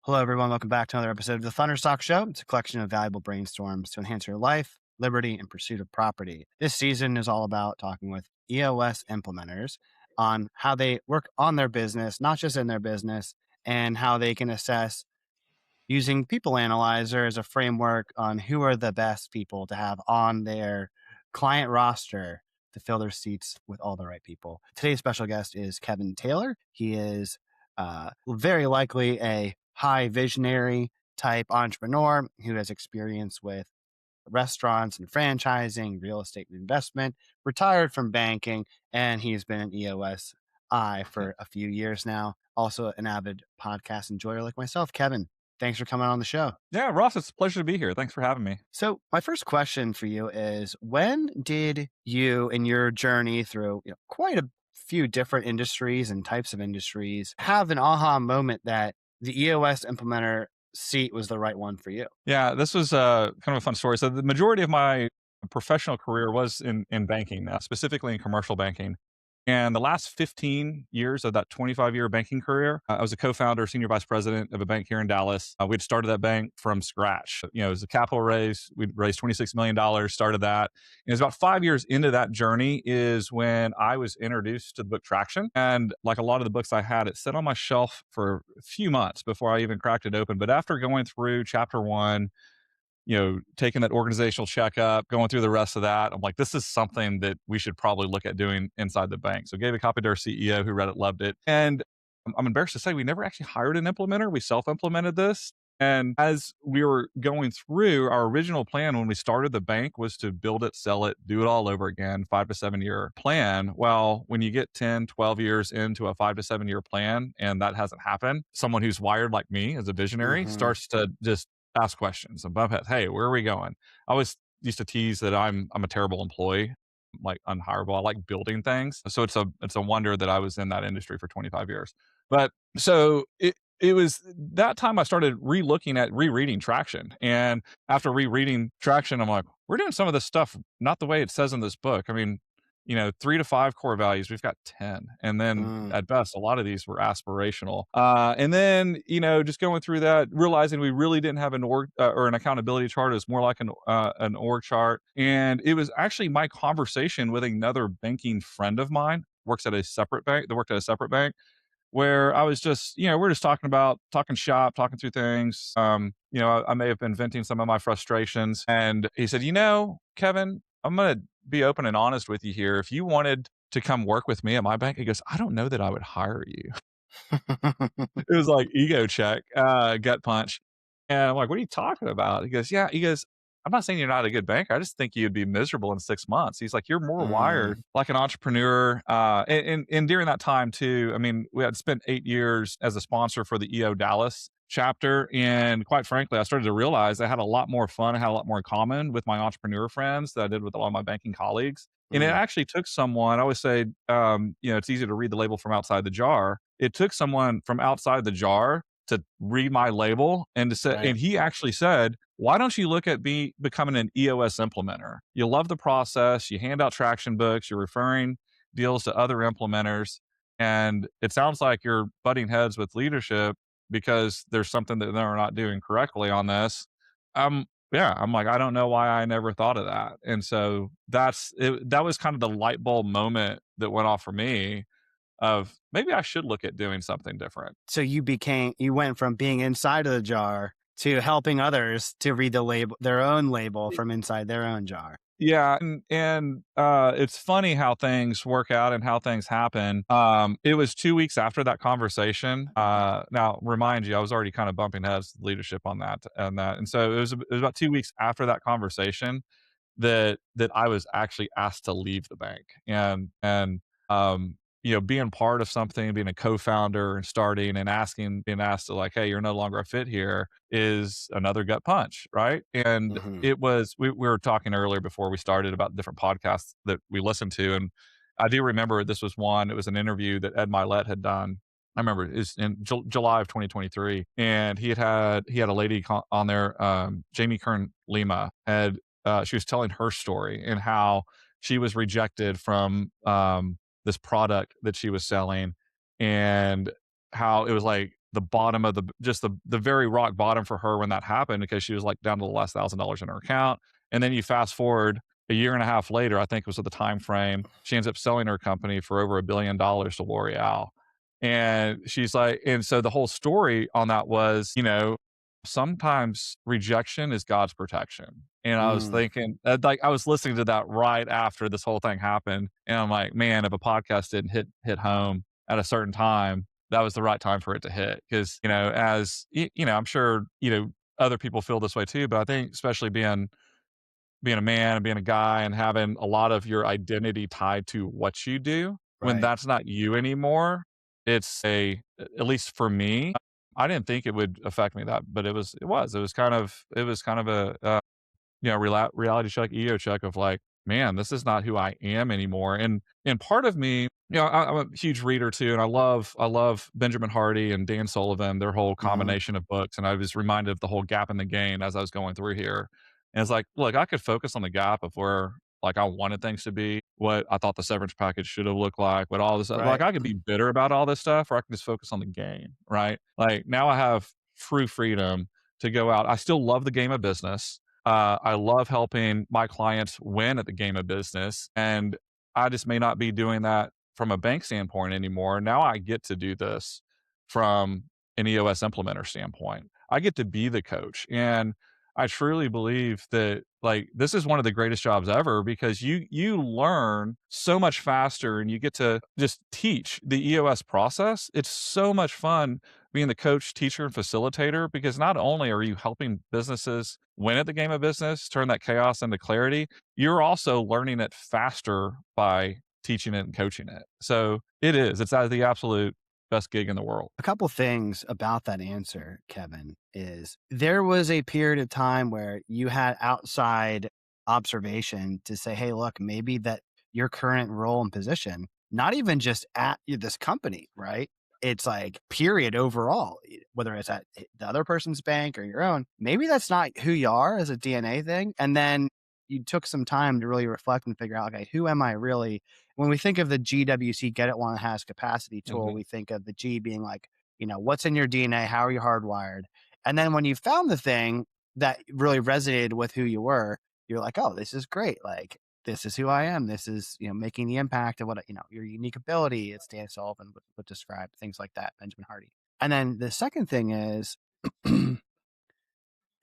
Hello, everyone. Welcome back to another episode of the Thunderstock Show. It's a collection of valuable brainstorms to enhance your life, liberty, and pursuit of property. This season is all about talking with EOS implementers on how they work on their business, not just in their business, and how they can assess using People Analyzer as a framework on who are the best people to have on their client roster to fill their seats with all the right people. Today's special guest is Kevin Taylor. He is very likely a high visionary type entrepreneur who has experience with restaurants and franchising, real estate and investment, retired from banking, and he's been an EOS for a few years now. Also an avid podcast enjoyer like myself. Kevin, thanks for coming on the show. Yeah, Ross, it's a pleasure to be here. Thanks for having me. So my first question for you is, when did you, in your journey through quite a few different industries and types of industries, have an aha moment that the EOS implementer seat was the right one for you? Yeah, this was kind of a fun story. So the majority of my professional career was in banking, specifically in commercial banking. And the last 15 years of that 25-year banking career, I was a co-founder, senior vice president of a bank here in Dallas. We'd started that bank from scratch. It was a capital raise. We'd raised $26 million, started that. And it was about 5 years into that journey is when I was introduced to the book Traction. And like a lot of the books I had, it sat on my shelf for a few months before I even cracked it open. But after going through chapter one, taking that organizational checkup, going through the rest of that, I'm like, this is something that we should probably look at doing inside the bank. So gave a copy to our CEO who read it, loved it. And I'm embarrassed to say we never actually hired an implementer. We self-implemented this. And as we were going through, our original plan when we started the bank was to build it, sell it, do it all over again, 5 to 7 year plan. Well, when you get 10, 12 years into a 5 to 7 year plan and that hasn't happened, someone who's wired like me as a visionary Mm-hmm. starts to just ask questions and bump heads. Hey, where are we going? I always used to tease that I'm a terrible employee, like unhireable. I like building things. So it's a wonder that I was in that industry for 25 years. But so it was that time I started rereading Traction. And after rereading Traction, I'm like, we're doing some of this stuff not the way it says in this book. I mean, 3 to 5 core values, we've got 10. And then Mm. at best, a lot of these were aspirational. And then, just going through that, realizing we really didn't have an org or an accountability chart. It was more like an org chart. And it was actually my conversation with another banking friend of mine, worked at a separate bank, where I was just, we're just talking shop, talking through things. I may have been venting some of my frustrations. And he said, Kevin, I'm going to be open and honest with you here. If you wanted to come work with me at my bank, he goes, I don't know that I would hire you. It was like ego check, gut punch. And I'm like, what are you talking about? He goes, I'm not saying you're not a good banker. I just think you'd be miserable in 6 months. He's like, you're more Mm. wired like an entrepreneur. And during that time too, I mean, we had spent 8 years as a sponsor for the EO Dallas chapter. And quite frankly, I started to realize I had a lot more fun. I had a lot more in common with my entrepreneur friends that I did with a lot of my banking colleagues. And it Mm. actually took someone, I always say, it's easy to read the label from outside the jar. It took someone from outside the jar to read my label and to say, Right. and he actually said, why don't you look at becoming an EOS implementer? You love the process. You hand out traction books. You're referring deals to other implementers. And it sounds like you're butting heads with leadership because there's something that they're not doing correctly on this. Yeah, I'm like, I don't know why I never thought of that. And so that's it. That was kind of the light bulb moment that went off for me of maybe I should look at doing something different. So you went from being inside of the jar to helping others to read their own label from inside their own jar. Yeah, and it's funny how things work out and how things happen. It was 2 weeks after that conversation. Now remind you, I was already kind of bumping heads with leadership on that, and so it was about 2 weeks after that conversation that I was actually asked to leave the bank. And being part of something, being a co-founder and starting and being asked to, like, hey, you're no longer a fit here, is another gut punch, right? And Hmm. it was we were talking earlier before we started about different podcasts that we listened to, and I do remember this was one. It was an interview that Ed Milet had done. I remember it was in July of 2023, and he had a lady on there, Jamie Kern Lima had she was telling her story and how she was rejected from this product that she was selling, and how it was like the bottom of the very rock bottom for her when that happened, because she was like down to the last $1,000 in her account. And then you fast forward a year and a half later, I think was the time frame, she ends up selling her company for over $1 billion to L'Oreal. And she's like, and so the whole story on that was, sometimes rejection is God's protection. And I was Mm, thinking, like, I was listening to that right after this whole thing happened, and I'm like, man, if a podcast didn't hit home at a certain time, that was the right time for it to hit. Because I'm sure other people feel this way too, but I think especially being a man and being a guy and having a lot of your identity tied to what you do, when right. that's not you anymore, at least for me, I didn't think it would affect me that, but it was kind of a reality check, ego check of like, man, this is not who I am anymore. And part of me, I'm a huge reader too, and I love Benjamin Hardy and Dan Sullivan, their whole Mhm. combination of books. And I was reminded of the whole gap in the gain as I was going through here. And it's like, look, I could focus on the gap of where like I wanted things to be, what I thought the severance package should have looked like, what all this like Right. I could be bitter about all this stuff, or I can just focus on the game, right? Like now I have true freedom to go out. I still love the game of business. I love helping my clients win at the game of business, and I just may not be doing that from a bank standpoint anymore. Now I get to do this from an EOS implementer standpoint. I get to be the coach, and I truly believe that like this is one of the greatest jobs ever, because you learn so much faster and you get to just teach the EOS process. It's so much fun being the coach, teacher, and facilitator, because not only are you helping businesses win at the game of business, turn that chaos into clarity, you're also learning it faster by teaching it and coaching it. So it's the absolute best gig in the world. A couple things about that answer, Kevin, is there was a period of time where you had outside observation to say, hey, look, maybe that your current role and position, not even just at this company, right? It's like, period, overall, whether it's at the other person's bank or your own, maybe that's not who you are as a DNA thing. And then you took some time to really reflect and figure out, okay, who am I really? When we think of the GWC, get it while it has capacity tool, Mhm. we think of the G being like, what's in your DNA? How are you hardwired? And then when you found the thing that really resonated with who you were, you're like, oh, this is great. Like, this is who I am. This is, making the impact of what, your unique ability. It's Dan Sullivan would describe things like that, Benjamin Hardy. And then the second thing is,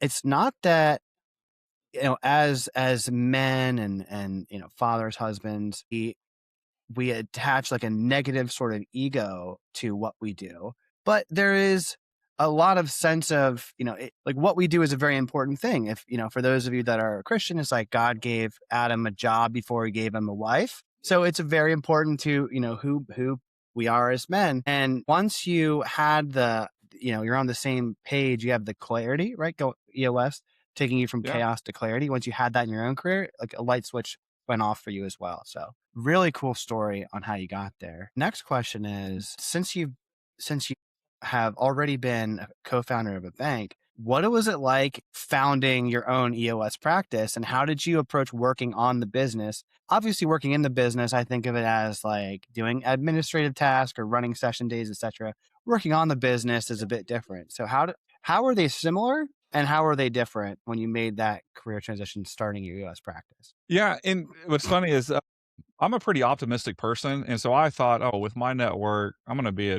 it's not that, as men and, fathers, husbands, we attach like a negative sort of ego to what we do, but there is a lot of sense of like what we do is a very important thing. If for those of you that are Christian, it's like God gave Adam a job before he gave him a wife, so it's very important to who we are as men. And once you had you're on the same page, you have the clarity, right? Go EOS, taking you from Yeah. chaos to clarity. Once you had that in your own career, like a light switch went off for you as well. So really cool story on how you got there. Next question is, since you have already been a co-founder of a bank, what was it like founding your own EOS practice, and how did you approach working on the business? Obviously, working in the business, I think of it as like doing administrative tasks or running session days, etc. Working on the business is a bit different. So how are they similar, and how are they different when you made that career transition starting your EOS practice? Yeah, and what's funny is I'm a pretty optimistic person, and so I thought, "Oh, with my network, I'm gonna be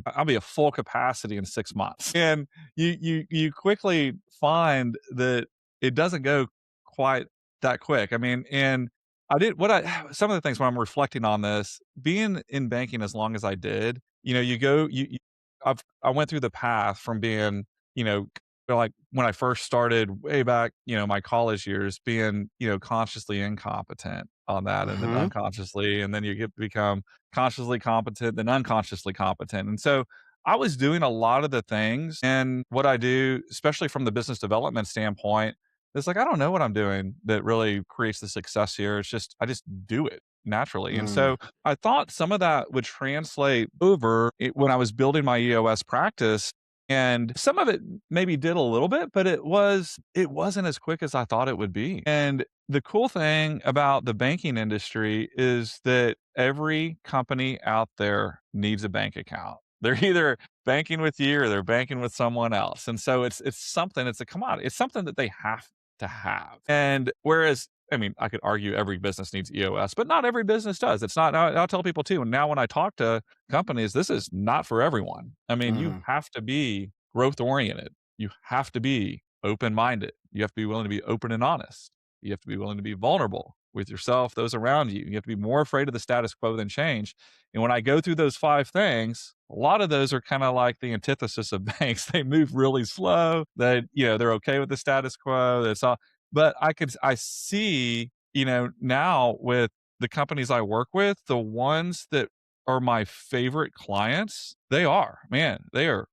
I'll be at full capacity in 6 months." And you quickly find that it doesn't go quite that quick. I mean, and I did what I some of the things when I'm reflecting on this, being in banking as long as I did, you go you I went through the path from being, you know, like when I first started way back, my college years, being, consciously incompetent on that, and then Hmm. unconsciously, and then you get to become consciously competent, then unconsciously competent. And so I was doing a lot of the things, and what I do, especially from the business development standpoint, it's like I don't know what I'm doing that really creates the success here. It's just I just do it naturally. And Mm, so I thought some of that would translate over when I was building my EOS practice, and some of it maybe did a little bit, but it wasn't as quick as I thought it would be. And the cool thing about the banking industry is that every company out there needs a bank account. They're either banking with you or they're banking with someone else. And so it's something, it's a commodity. It's something that they have to have. And whereas I mean, I could argue every business needs EOS, but not every business does. It's not. I'll tell people too. And now, when I talk to companies, this is not for everyone. I mean, you Mhm. have to be growth oriented. You have to be open minded. You have to be willing to be open and honest. You have to be willing to be vulnerable with yourself, those around you. You have to be more afraid of the status quo than change. And when I go through those 5 things, a lot of those are kind of like the antithesis of banks. They move really slow. They're okay with the status quo. That's all. But I see, now with the companies I work with, the ones that are my favorite clients, they are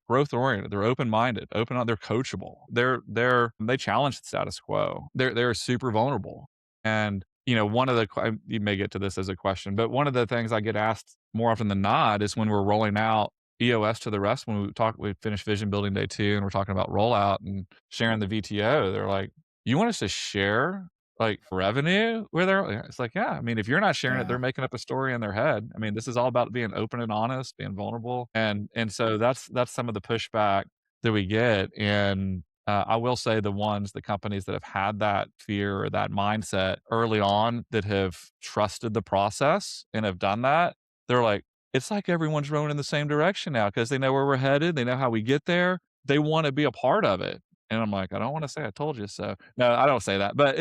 growth oriented. They're open minded, they're coachable. They challenge the status quo. They're super vulnerable. And one of you may get to this as a question, but one of the things I get asked more often than not is when we're rolling out EOS to the rest. When we finished vision building day 2 and we're talking about rollout and sharing the VTO, they're like, you want us to share like revenue with our, it's like, yeah, I mean, if you're not sharing it, Yeah. they're making up a story in their head. I mean, this is all about being open and honest, being vulnerable. And so that's some of the pushback that we get. And I will say the companies that have had that fear or that mindset early on that have trusted the process and have done that, they're like, it's like everyone's rowing in the same direction now because they know where we're headed. They know how we get there. They want to be a part of it. And I'm like, I don't want to say I told you so. No, I don't say that, but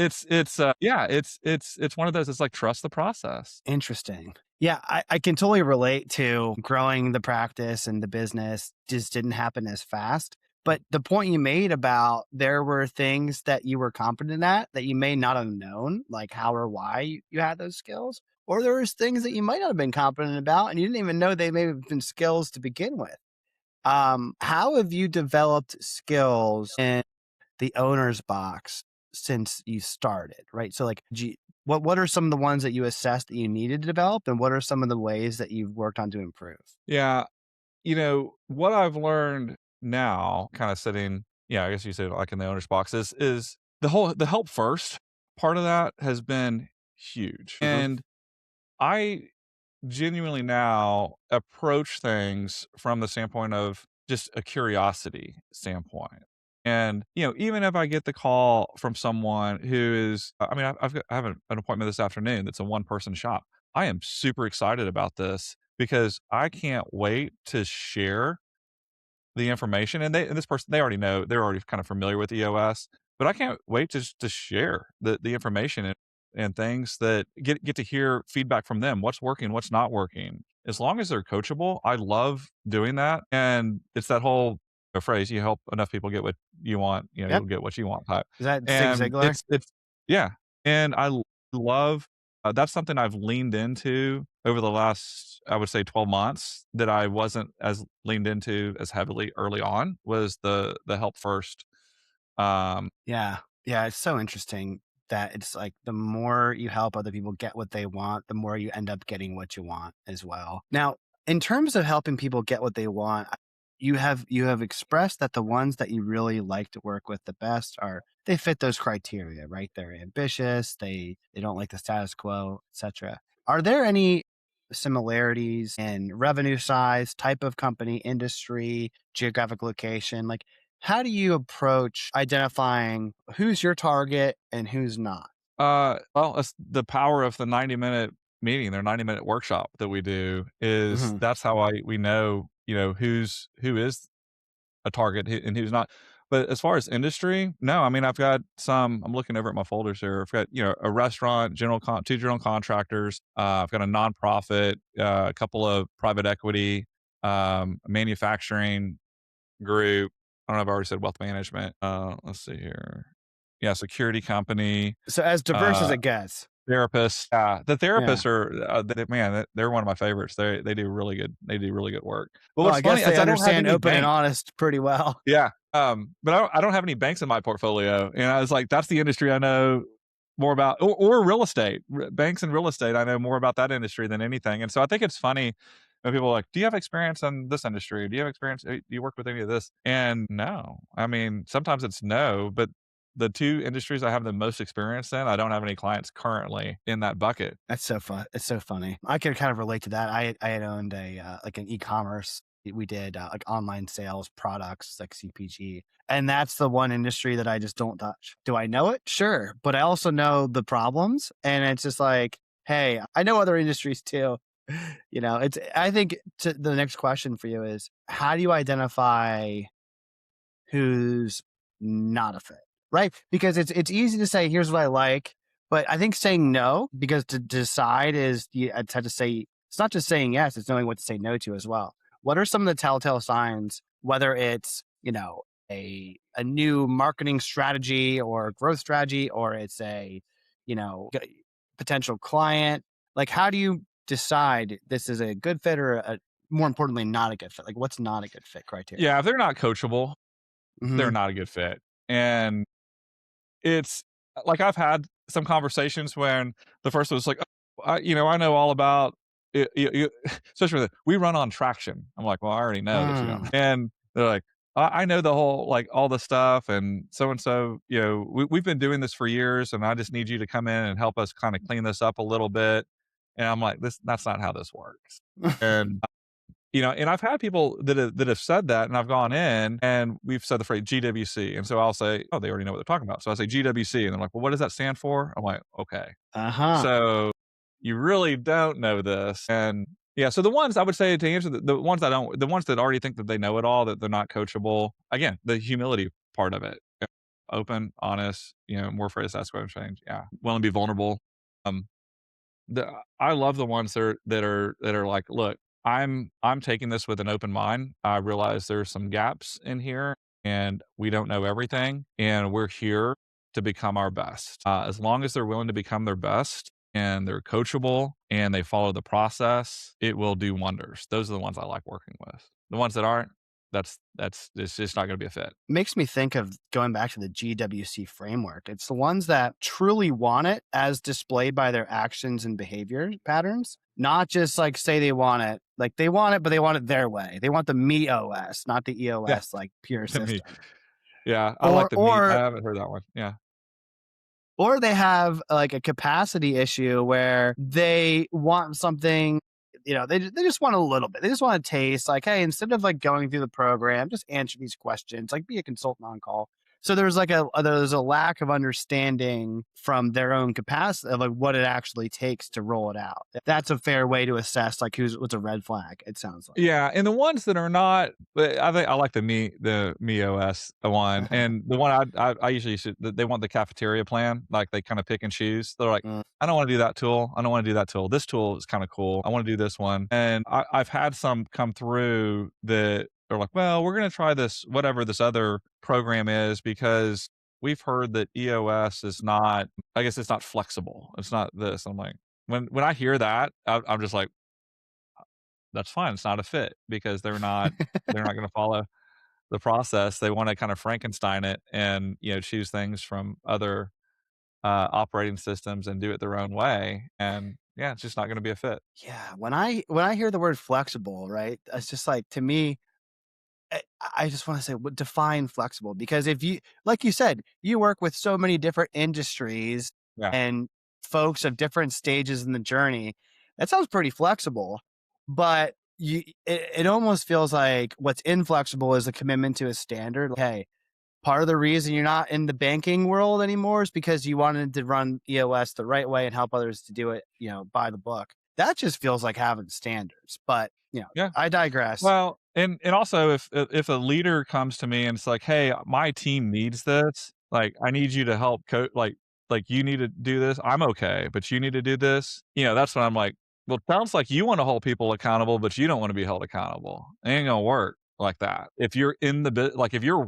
yeah, it's one of those. It's like trust the process. Interesting. Yeah, I can totally relate to growing the practice and the business just didn't happen as fast. But the point you made about there were things that you were competent at that you may not have known, like how or why you had those skills, or there was things that you might not have been competent about and you didn't even know they may have been skills to begin with. How have you developed skills in the owner's box since you started, right? So like, what are some of the ones that you assessed that you needed to develop, and what are some of the ways that you've worked on to improve? Yeah, what I've learned now, kind of sitting, yeah, I guess you say like in the owner's box is the help first part of that has been huge. Mhm. And I genuinely now approach things from the standpoint of just a curiosity standpoint. And, even if I get the call from someone who is, I mean, I have an appointment this afternoon that's a one person shop. I am super excited about this because I can't wait to share the information, and this person, they already know, they're already kind of familiar with EOS, but I can't wait to share the information and things that get to hear feedback from them. What's working, what's not working. As long as they're coachable, I love doing that. And it's that whole phrase, you help enough people get what you want, Yep. you'll get what you want type. Is that Zig And Ziglar? it's yeah. And love that's something I've leaned into over the last, I would say, 12 months that I wasn't as leaned into as heavily early on was the help first. Yeah. Yeah. It's so interesting that it's like the more you help other people get what they want, the more you end up getting what you want as well. Now, in terms of helping people get what they want, you have expressed that the ones that you really like to work with the best are they fit those criteria, right? They're ambitious, they don't like the status quo, etc. Are there any similarities in revenue size, type of company, industry, geographic location? Like how do you approach identifying who's your target and who's not? Well, it's the power of the 90-minute meeting, their 90-minute workshop that we do is Mhm. that's how we know, who is a target and who's not. But as far as industry, no, I mean, I'm looking over at my folders here. I've got, a restaurant, two general contractors. I've got a nonprofit, a couple of private equity, manufacturing group. I don't know if I already said wealth management. Let's see here. Yeah, security company, So as diverse as uh, it gets. therapists. The Yeah. therapists are, man, they're one of my favorites. They do really good. They do really good work. But Well, what's I guess funny they is I don't have understand any open and banks. honest pretty well. Yeah, but I don't have any banks in my portfolio, and I was like, that's the industry I know more about, or real estate. Banks and real estate, I know more about that industry than anything, and so I think it's funny when people are like, "Do you have experience in this industry? Do you have experience? Do you work with any of this?" And no, I mean, sometimes it's no, but the 2 industries I have the most experience in, I don't have any clients currently in that bucket. That's so fun. It's so funny. I can kind of relate to that. I had owned a like an e-commerce We did like online sales products like CPG. And that's the one industry that I just don't touch. Do I know it? Sure. But I also know the problems. And it's just like, hey, I know other industries too. I think the next question for you is how do you identify who's not a fit, right? Because it's easy to say, here's what I like, but I think saying no, because to decide I'd have to say, it's not just saying yes, it's knowing what to say no to as well. What are some of the telltale signs, whether it's, a new marketing strategy or growth strategy, or it's potential client? Like, how do you decide this is a good fit or more importantly, not a good fit? Like, what's not a good fit criteria? Yeah, if they're not coachable, they're Hmm. not a good fit. And it's like I've had some conversations when the first was like, "Oh, I know all about it," especially with we run on traction. I'm like, well, I already know that you don't. And they're like, I know the whole like all the stuff and so, we've been doing this for years, and I just need you to come in and help us kind of clean this up a little bit. And I'm like, that's not how this works. And and I've had people that have said that, and I've gone in and we've said the phrase GWC. And so I'll say, oh, they already know what they're talking about. So I say GWC, and they're like, well, what does that stand for? I'm like, okay. Uh-huh. So you really don't know this. And yeah, so the ones I would say to answer the ones that don't, the ones that already think that they know it all, that they're not coachable, again, the humility part of it. Open, honest, more afraid to ask questions, change. Yeah. Willing to be vulnerable. Um, the I love the ones that are like, "Look, I'm taking this with an open mind. I realize there's some gaps in here, and we don't know everything, and we're here to become our best." As long as they're willing to become their best and they're coachable and they follow the process, it will do wonders. Those are the ones I like working with. The ones that aren't, that's it's just not gonna be a fit. Makes me think of going back to the GWC framework. It's the ones that truly want it as displayed by their actions and behavior patterns, not just like say they want it. Like they want it, but they want it their way. They want the MEOS, not the Yeah, EOS, like pure to me. system. Yeah, I like Or the meat. I or haven't heard that one. Yeah. or they have like a capacity issue where they want something, they just want a little bit. They just want to taste like, hey, instead of like going through the program, just answer these questions, like be a consultant on call. So there's a lack of understanding from their own capacity of like what it actually takes to roll it out. That's a fair way to assess like what's a red flag, it sounds Yeah, and the ones that are not, but I think I like the MEOS one, like. and the one I usually should, they want the cafeteria plan, like they kind of pick and choose. They're like, I don't want to do that tool. I don't want to do that tool. This tool is kind of cool. I want to do this one. And I've had some come through that are like, well, we're going to try this, whatever this other program is, because we've heard that EOS is not, I guess it's not flexible. It's not this. I'm like, when I hear that, I'm just like, that's fine. It's not a fit because they're not gonna follow the process. They wanna kind of Frankenstein it and, choose things from other, operating systems and do it their own way, and, yeah, it's just not gonna be a fit. Yeah, when I hear the word flexible, right? It's just like to me, I just want to say define flexible because if you like you said, you work with so many different industries Yeah. and folks of different stages in the journey. That sounds pretty flexible, but it almost feels like what's inflexible is a commitment to a standard. Hey, part of the reason you're not in the banking world anymore is because you wanted to run EOS the right way and help others to do it, by the book. That just feels like having standards. But, Yeah. I digress. Well, and also if a leader comes to me and it's like, "Hey, my team needs this, like, I need you to help like, you need to do this, I'm okay, but you need to do this," that's when I'm like, "Well, it sounds like you wanna hold people accountable, but you don't wanna be held accountable. It ain't gonna work like that." If you're in the like, if you're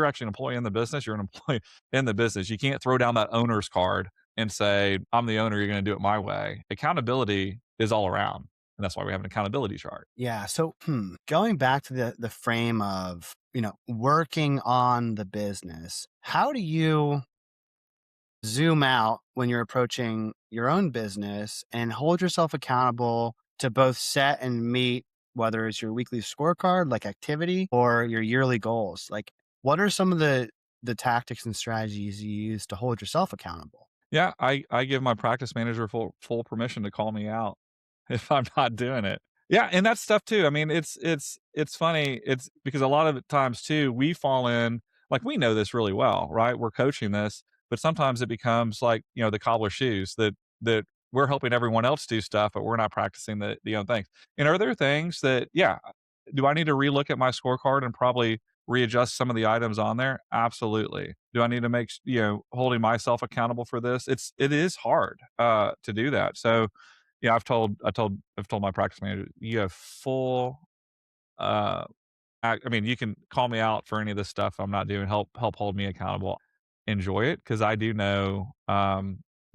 actually an employee in the business, you're an employee in the business. You can't throw down that owner's card and say, "I'm the owner, you're gonna do it my way." Accountability is all around, and that's why we have an accountability chart. Yeah. So, going back to the frame of, working on the business, how do you zoom out when you're approaching your own business and hold yourself accountable to both set and meet whether it's your weekly scorecard like activity or your yearly goals? Like what are some of the tactics and strategies you use to hold yourself accountable? Yeah, I give my practice manager full permission to call me out if I'm not doing it. Yeah, and that's stuff too. I mean, it's funny. It's because a lot of the times too, we fall in like we know this really well, right? We're coaching this, but sometimes it becomes like, the cobbler shoes that we're helping everyone else do stuff, but we're not practicing the own things. And are there things that, yeah, do I need to relook at my scorecard and probably readjust some of the items on there? Absolutely. Do I need to holding myself accountable for this? It is hard to do that. So yeah, I've told my practice manager, you have full, uh, I mean, you can call me out for any of this stuff I'm not doing, help hold me accountable. Enjoy it because I do know,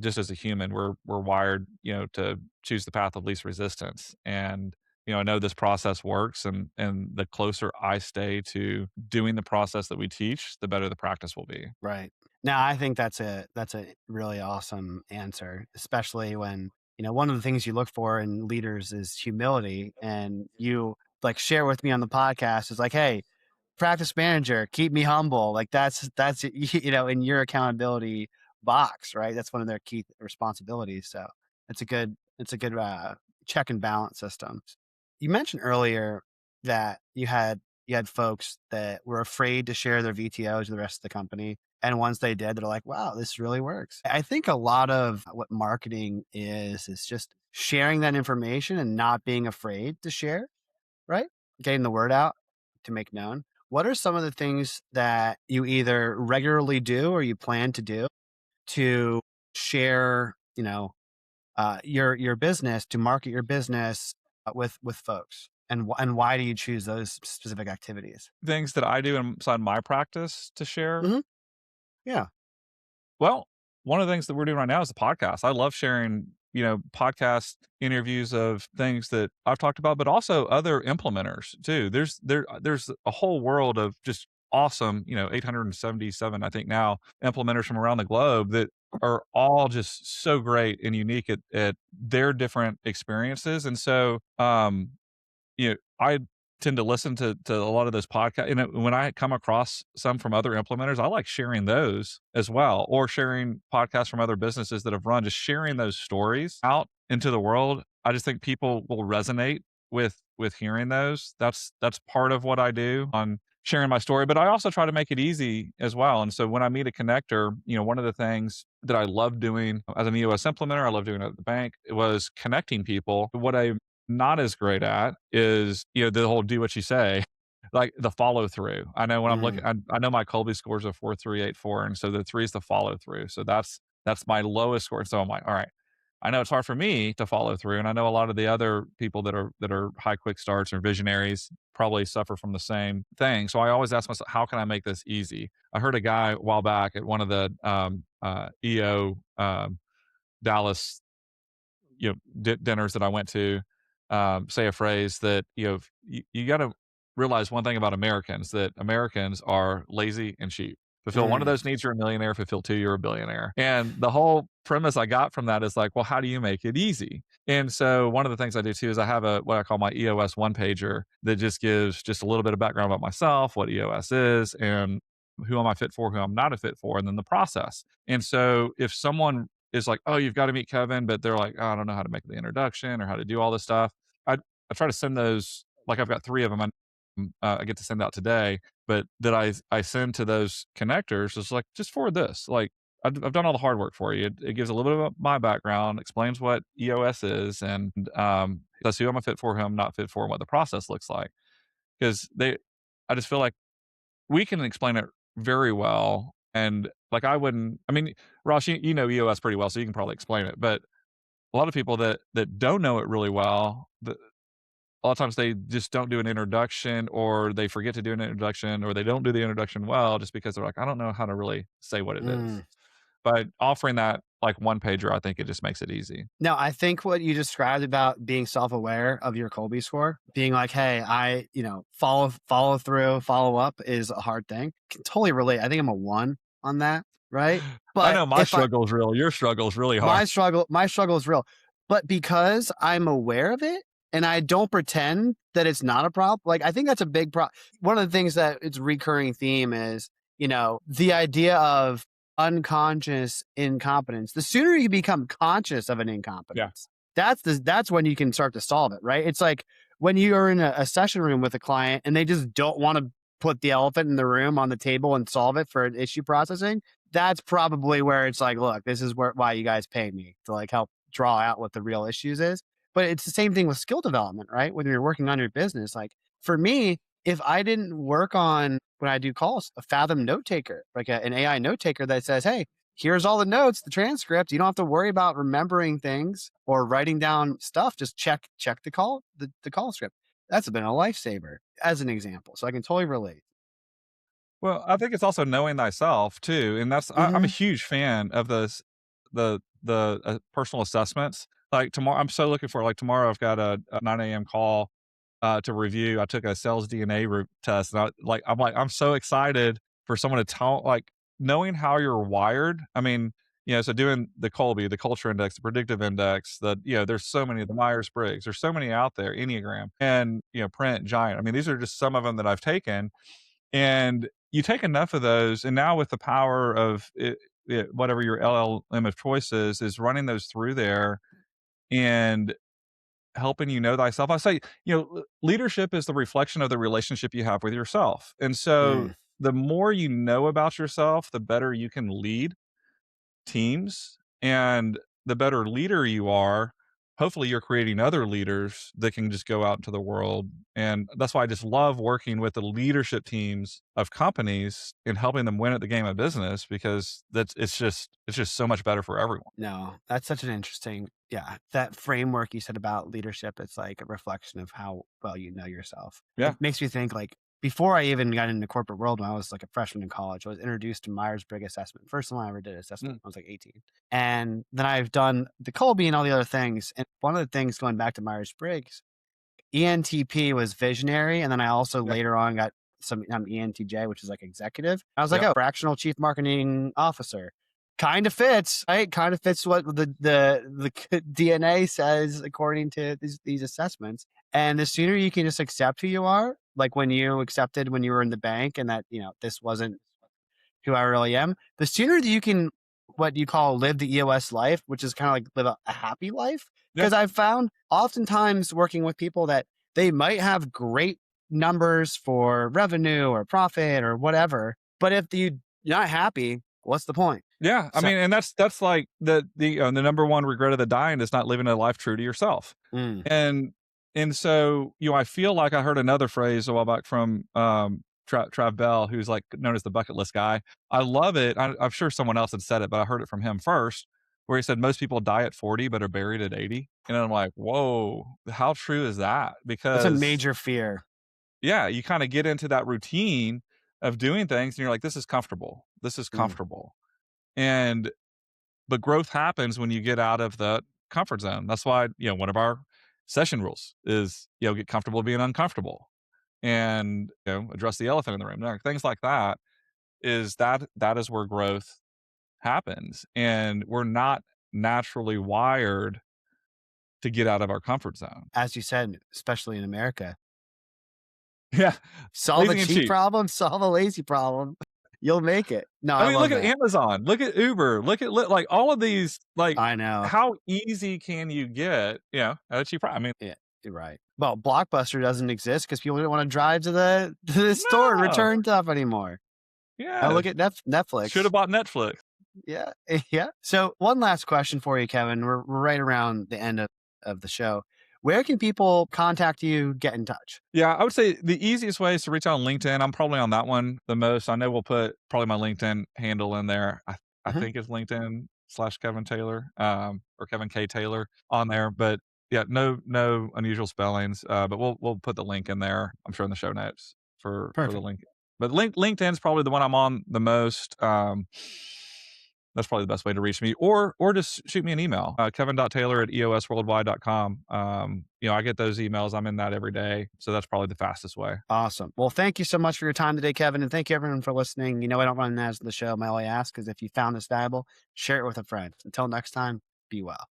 just as a human, we're wired, to choose the path of least resistance. And, I know this process works and the closer I stay to doing the process that we teach, the better the practice will be. Right. Now, I think that's a really awesome answer, especially when, one of the things you look for in leaders is humility. And you like share with me on the podcast is like, hey, practice manager, keep me humble. Like that's in your accountability box, right? That's one of their key responsibilities. So it's a good check and balance system. You mentioned earlier that you had folks that were afraid to share their VTOs with the rest of the company. And once they did, they're like, wow, this really works. I think a lot of what marketing is just sharing that information and not being afraid to share, right? Getting the word out to make known. What are some of the things that you either regularly do or you plan to do to share, your business, to market your business with folks? And why do you choose those specific activities? Things that I do inside my practice to share. Hmm. Yeah. Well, one of the things that we're doing right now is the podcast. I love sharing, podcast interviews of things that I've talked about, but also other implementers too. There's a whole world of just awesome, 877, I think now, implementers from around the globe that are all just so great and unique at their different experiences. And so I tend to listen to a lot of those podcasts. And when I come across some from other implementers, I like sharing those as well, or sharing podcasts from other businesses that have run, just sharing those stories out into the world. I just think people will resonate with hearing those. That's part of what I do on sharing my story, but I also try to make it easy as well. And so when I meet a connector, one of the things that I love doing as an EOS implementer, I love doing it at the bank, it was connecting people. What I not as great at is, the whole do what you say, like the follow through. I know when I'm looking, Mm, I know my Colby scores are 4.384, and so the three is the follow through. So that's my lowest score. So I'm like, all right, I know it's hard for me to follow through, and I know a lot of the other people that are high quick starts or visionaries probably suffer from the same thing. So I always ask myself, how can I make this easy? I heard a guy a while back at one of the EO Dallas dinners that I went to, say a phrase that you got to realize one thing about Americans, that Americans are lazy and cheap. Fulfill one of mm, those needs, you're a millionaire. Fulfill two, you're a billionaire. And the whole premise I got from that is like, well, how do you make it easy? And so one of the things I do too is I have what I call my EOS one pager that just gives just a little bit of background about myself, what EOS is, and who am I fit for, who I'm not a fit for, and then the process. And so if someone is like, "Oh, you've got to meet Kevin," but they're like, "Oh, I don't know how to make the introduction or how to do all this stuff." I try to send those. Like I've got 3 of them. I get to send out today, but that I send to those connectors is like, just forward this. Like I've done all the hard work for you. It gives a little bit of my background, explains what EOS is, and that's who I'm a fit for, who I'm not fit for, and what the process looks like. Because I just feel like we can explain it very well. And like I wouldn't. I mean, Ross, you know EOS pretty well, so you can probably explain it. But a lot of people that don't know it really well, a lot of times they just don't do an introduction, or they forget to do an introduction, or they don't do the introduction well just because they're like, I don't know how to really say what it is. mm. But offering that like one pager, I think it just makes it easy. No, I think what you described about being self-aware of your Colby score, being like, hey, follow through, follow up is a hard thing. Can totally relate. I think I'm a 1 on that, right? I But know my if I struggle is real. Your struggle is really hard. my struggle is real. But because I'm aware of it and I don't pretend that it's not a problem, like I think that's a big problem. One of the things that it's recurring theme is, the idea of unconscious incompetence. The sooner you become conscious of an Yeah. incompetence, that's when you can start to solve it, right? It's like when you are in a session room with a client and they just don't want to put the elephant in the room on the table and solve it for issue processing, that's probably where it's like, look, this is why you guys pay me to like help draw out what the real issues is. But it's the same thing with skill development, right? When you're working on your business, like for me, if I didn't work on when I do calls, a Fathom note taker, like an AI note taker that says, hey, here's all the notes, the transcript. You don't have to worry about remembering things or writing down stuff. Just check the call script. That's been a lifesaver as an example. So I can totally relate. Well, I think it's also knowing thyself too, and I'm a Hmm. huge fan of personal assessments. Like tomorrow, I'm so looking for like tomorrow. I've got a 9 a.m. call to review. I took a sales DNA test, and I'm so excited for someone to tell like knowing how you're wired. I mean, so doing the Colby, the culture index, the predictive index, there's so many, the Myers Briggs, there's so many out there, Enneagram, and Print Giant. I mean, these are just some of them that I've taken, and you take enough of those, and now with the power of whatever your LLM of choice is running those through there and helping you know thyself. I say, leadership is the reflection of the relationship you have with yourself. And so Mm. the more you know about yourself, the better you can lead teams, and the better leader you are, hopefully you're creating other leaders that can just go out into the world. And that's why I just love working with the leadership teams of companies and helping them win at the game of business, because it's just so much better for everyone. No, that's such an interesting, yeah, that framework you said about leadership. It's like a reflection of how well you know yourself. It Yeah. makes me think like before I even got into the corporate world, when I was like a freshman in college, I was introduced to Myers-Briggs assessment. First time I ever did assessment, Mm, I was like 18. And then I've done the Colby and all the other things. And one of the things going back to Myers-Briggs, ENTP was visionary, and then I also yeah. later on got some ENTJ, which is like executive. I was like, Yep. oh, fractional chief marketing officer. Kind of fits, right? Kind of fits what the DNA says according to these assessments. And the sooner you can just accept who you are, like when you accepted when you were in the bank and that, this wasn't who I really am, the sooner that you can what you call live the EOS life, which is kind of like live a happy life. Yeah. Because I've found oftentimes working with people that they might have great numbers for revenue or profit or whatever, but if you're not happy, what's the point? Yeah, I So, mean, and that's like the number one regret of the dying is not living a life true to yourself. mm, And so, I feel like I heard another phrase a while back from Trav Bell, who's like known as the bucket list guy. I love it. I'm sure someone else had said it, but I heard it from him first, where he said most people die at 40 but are buried at 80. And I'm like, whoa, how true is that? that's a Because major fear. yeah, you kind of get into that routine of doing things, and you're like, this is comfortable. This is Mm. comfortable. And but growth happens when you get out of the comfort zone. That's why, one of our session rules is, get comfortable being uncomfortable, and, address the elephant in the room. Like, things like that is where growth happens. And we're not naturally wired to get out of our comfort zone. As you said, especially in America, Yeah. solve a Lazy and cheap cheap. problem, solve a lazy problem. You'll make it. No, I I mean, look love at that. Amazon, look at Uber, look at like all of these, like, I know. how easy can you get, at a cheap price? I mean, Yeah, you're right. Well, Blockbuster doesn't exist because people don't want to drive to the store and no. return stuff anymore. I Yeah. look at Should Netflix. have bought Netflix. Yeah, yeah. So one last question for you, Kevin. We're right around the end of the show. Where can people contact you, get in touch? Yeah, I would say the easiest way is to reach out on LinkedIn. I'm probably on that one the most. I know we'll put probably my LinkedIn handle in there. I Mhm. think it's LinkedIn/Kevin Taylor, or Kevin K. Taylor on there. But yeah, no unusual spellings. But we'll put the link in there, I'm sure, in the show notes for the Perfect. link. But LinkedIn's probably the one I'm on the most. That's probably the best way to reach me, or just shoot me an email, kevin.taylor@eosworldwide.com. I get those emails. I'm in that every day. So that's probably the fastest way. Awesome. Well, thank you so much for your time today, Kevin, and thank you everyone for listening. I don't run ads in the show. My only ask is if you found this valuable, share it with a friend. Until next time, be well.